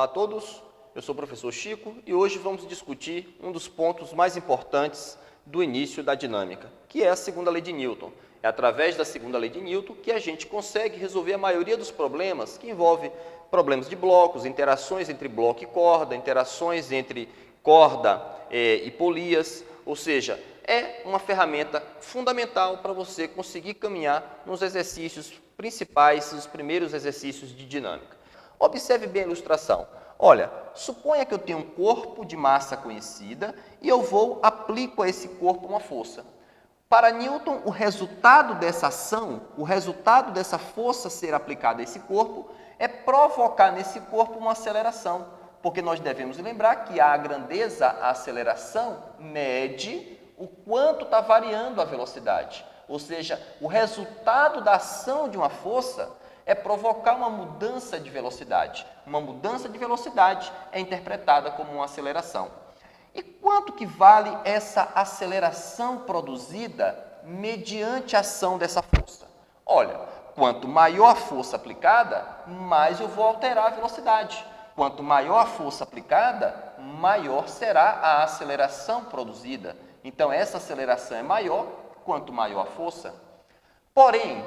Olá a todos, eu sou o professor Chico e hoje vamos discutir um dos pontos mais importantes do início da dinâmica, que é a segunda lei de Newton. É através da segunda lei de Newton que a gente consegue resolver a maioria dos problemas que envolve problemas de blocos, interações entre bloco e corda, interações entre corda e polias, ou seja, é uma ferramenta fundamental para você conseguir caminhar nos exercícios principais, os primeiros exercícios de dinâmica. Observe bem a ilustração. Olha, suponha que eu tenho um corpo de massa conhecida e eu aplico a esse corpo uma força. Para Newton, o resultado dessa ação, o resultado dessa força ser aplicada a esse corpo, é provocar nesse corpo uma aceleração. Porque nós devemos lembrar que a grandeza, a aceleração, mede o quanto está variando a velocidade. Ou seja, o resultado da ação de uma força é provocar uma mudança de velocidade. Uma mudança de velocidade é interpretada como uma aceleração. E quanto que vale essa aceleração produzida mediante a ação dessa força? Olha, quanto maior a força aplicada, mais eu vou alterar a velocidade. Quanto maior a força aplicada, maior será a aceleração produzida. Então, essa aceleração é maior quanto maior a força. Porém,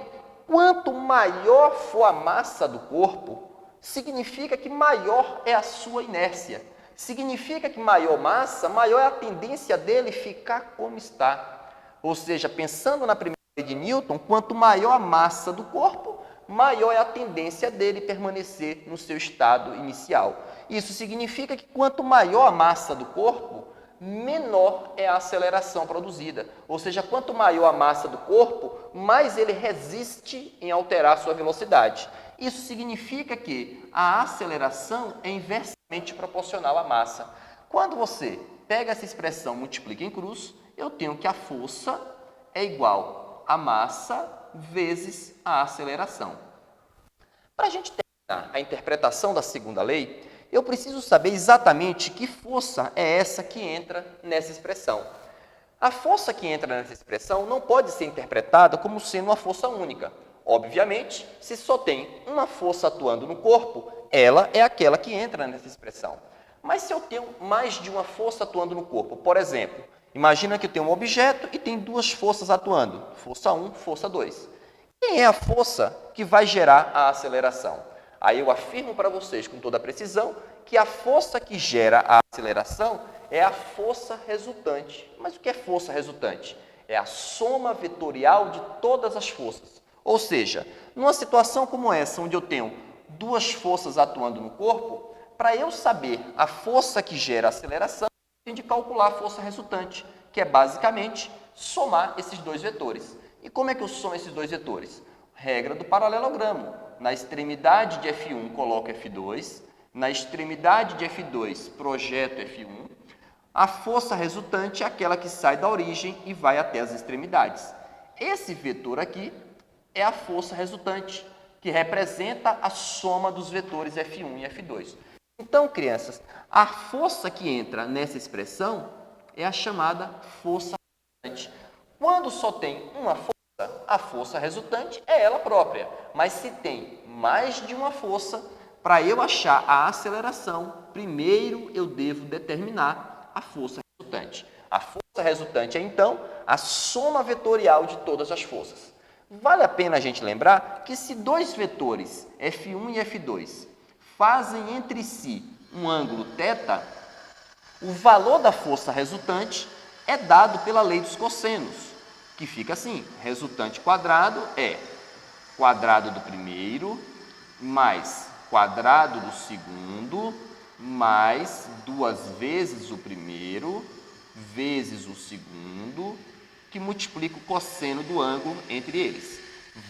quanto maior for a massa do corpo, significa que maior é a sua inércia. Significa que maior massa, maior é a tendência dele ficar como está. Ou seja, pensando na primeira lei de Newton, quanto maior a massa do corpo, maior é a tendência dele permanecer no seu estado inicial. Isso significa que quanto maior a massa do corpo, menor é a aceleração produzida. Ou seja, quanto maior a massa do corpo, mais ele resiste em alterar sua velocidade. Isso significa que a aceleração é inversamente proporcional à massa. Quando você pega essa expressão multiplica em cruz, eu tenho que a força é igual a massa vezes a aceleração. Para a gente terminar a interpretação da segunda lei, eu preciso saber exatamente que força é essa que entra nessa expressão. A força que entra nessa expressão não pode ser interpretada como sendo uma força única. Obviamente, se só tem uma força atuando no corpo, ela é aquela que entra nessa expressão. Mas se eu tenho mais de uma força atuando no corpo, por exemplo, imagina que eu tenho um objeto e tem duas forças atuando, força 1, força 2. Quem é a força que vai gerar a aceleração? Aí eu afirmo para vocês com toda a precisão que a força que gera a aceleração é a força resultante. Mas o que é força resultante? É a soma vetorial de todas as forças. Ou seja, numa situação como essa, onde eu tenho duas forças atuando no corpo, para eu saber a força que gera a aceleração, eu tenho de calcular a força resultante, que é basicamente somar esses dois vetores. E como é que eu somo esses dois vetores? Regra do paralelogramo. Na extremidade de F1 coloco F2, na extremidade de F2 projeto F1. A força resultante é aquela que sai da origem e vai até as extremidades. Esse vetor aqui é a força resultante, que representa a soma dos vetores F1 e F2. Então, crianças, a força que entra nessa expressão é a chamada força resultante. Quando só tem uma força, a força resultante é ela própria. Mas se tem mais de uma força, para eu achar a aceleração, primeiro eu devo determinar a força resultante. A força resultante é, então, a soma vetorial de todas as forças. Vale a pena a gente lembrar que se dois vetores, F1 e F2, fazem entre si um ângulo θ, o valor da força resultante é dado pela lei dos cossenos, que fica assim, resultante quadrado é quadrado do primeiro, mais quadrado do segundo, mais duas vezes o primeiro, vezes o segundo, que multiplica o cosseno do ângulo entre eles.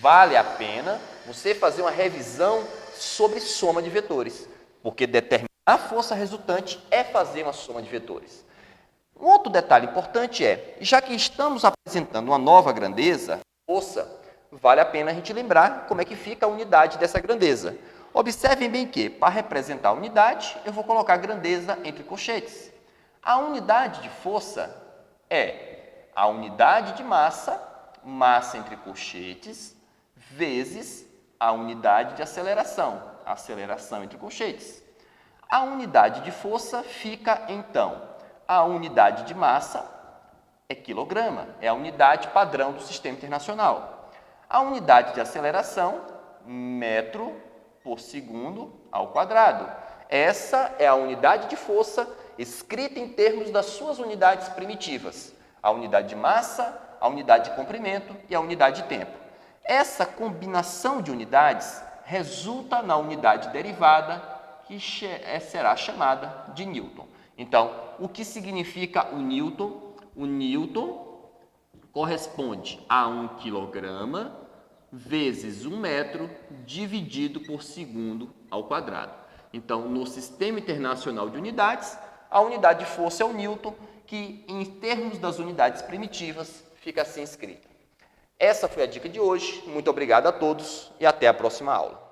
Vale a pena você fazer uma revisão sobre soma de vetores, porque determinar a força resultante é fazer uma soma de vetores. Um outro detalhe importante é, já que estamos apresentando uma nova grandeza, força, vale a pena a gente lembrar como é que fica a unidade dessa grandeza. Observem bem que, para representar a unidade, eu vou colocar a grandeza entre colchetes. A unidade de força é a unidade de massa, massa entre colchetes, vezes a unidade de aceleração, aceleração entre colchetes. A unidade de força fica, então, a unidade de massa é quilograma, é a unidade padrão do Sistema Internacional. A unidade de aceleração, metro por segundo ao quadrado. Essa é a unidade de força escrita em termos das suas unidades primitivas. A unidade de massa, a unidade de comprimento e a unidade de tempo. Essa combinação de unidades resulta na unidade derivada, que será chamada de Newton. Então, o que significa o Newton? O Newton corresponde a 1 quilograma vezes 1 metro dividido por segundo ao quadrado. Então, no Sistema Internacional de Unidades, a unidade de força é o Newton, que em termos das unidades primitivas fica assim escrita. Essa foi a dica de hoje. Muito obrigado a todos e até a próxima aula.